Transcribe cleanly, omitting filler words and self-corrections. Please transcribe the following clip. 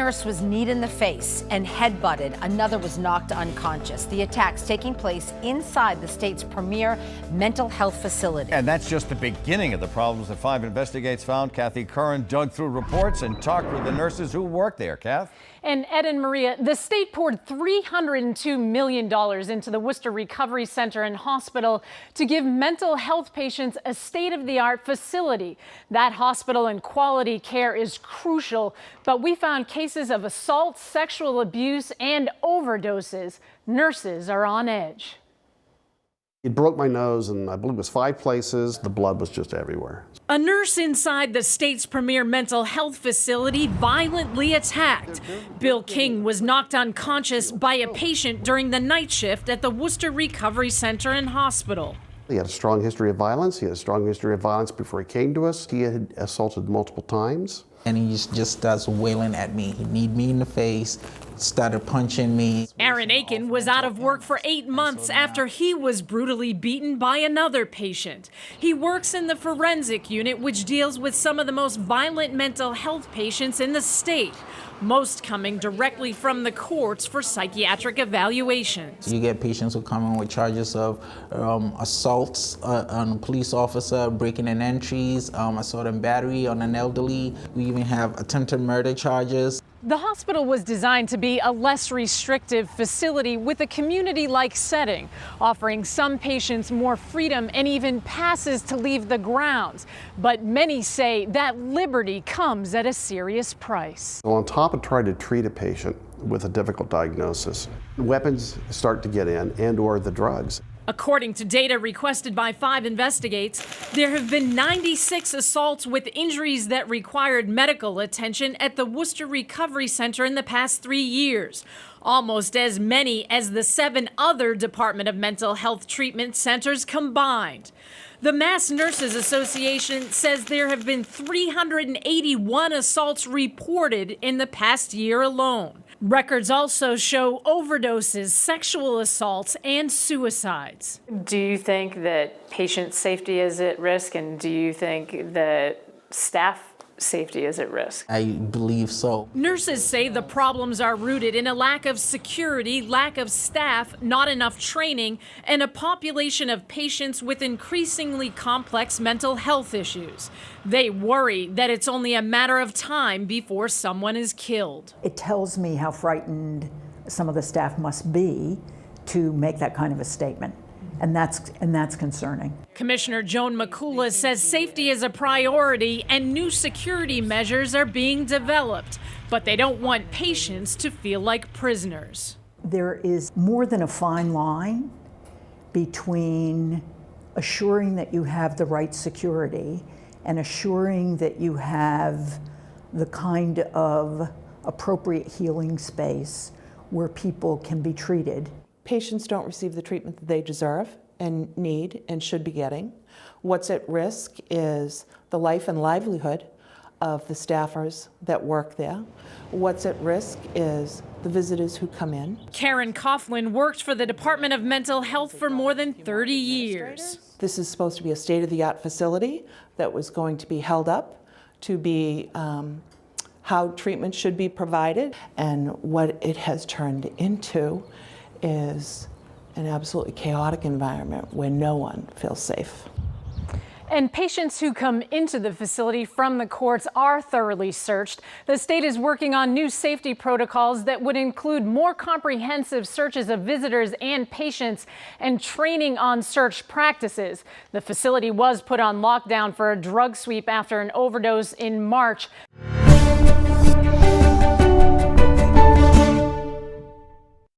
nurse was kneed in the face and headbutted. Another was knocked unconscious. The attacks taking place inside the state's premier mental health facility. And that's just the beginning of the problems that 5 Investigates found. Kathy Curran dug through reports and talked with the nurses who work there. Kath? And Ed and Maria, the state poured $302 million into the Worcester Recovery Center and Hospital to give mental health patients a state-of-the-art facility. That hospital and quality care is crucial, but we found cases of assault, sexual abuse, and overdoses. Nurses are on edge. It broke my nose, and I believe it was 5 places. The blood was just everywhere. A nurse inside the state's premier mental health facility violently attacked. Bill King was knocked unconscious by a patient during the night shift at the Worcester Recovery Center and Hospital. He had a strong history of violence. He had a strong history of violence before he came to us. He had assaulted multiple times. And he just starts wailing at me. He kneed me in the face, started punching me. Aaron Aiken was out of work for 8 months after he was brutally beaten by another patient. He works in the forensic unit, which deals with some of the most violent mental health patients in the state, most coming directly from the courts for psychiatric evaluations. You get patients who come in with charges of assaults on a police officer, breaking in entries, assault and battery on an elderly. We even have attempted murder charges. The hospital was designed to be a less restrictive facility with a community-like setting, offering some patients more freedom and even passes to leave the grounds. But many say that liberty comes at a serious price. So on top of trying to treat a patient with a difficult diagnosis, weapons start to get in, and/or the drugs. According to data requested by 5 Investigates, there have been 96 assaults with injuries that required medical attention at the Worcester Recovery Center in the past 3 years, almost as many as the 7 other Department of Mental Health treatment centers combined. The Mass Nurses Association says there have been 381 assaults reported in the past year alone. Records also show overdoses, sexual assaults, and suicides. Do you think that patient safety is at risk, and do you think that staff safety is at risk? I believe so. Nurses say the problems are rooted in a lack of security, lack of staff, not enough training, and a population of patients with increasingly complex mental health issues. They worry that it's only a matter of time before someone is killed. It tells me how frightened some of the staff must be to make that kind of a statement. And that's concerning. Commissioner Joan McCullough says safety is a priority and new security measures are being developed, but they don't want patients to feel like prisoners. There is more than a fine line between assuring that you have the right security and assuring that you have the kind of appropriate healing space where people can be treated. Patients don't receive the treatment that they deserve and need and should be getting. What's at risk is the life and livelihood of the staffers that work there. What's at risk is the visitors who come in. Karen Coughlin worked for the Department of Mental Health for more than 30 years. This is supposed to be a state-of-the-art facility that was going to be held up to be how treatment should be provided, and what it has turned into is an absolutely chaotic environment where no one feels safe. And patients who come into the facility from the courts are thoroughly searched. The state is working on new safety protocols that would include more comprehensive searches of visitors and patients and training on search practices. The facility was put on lockdown for a drug sweep after an overdose in March.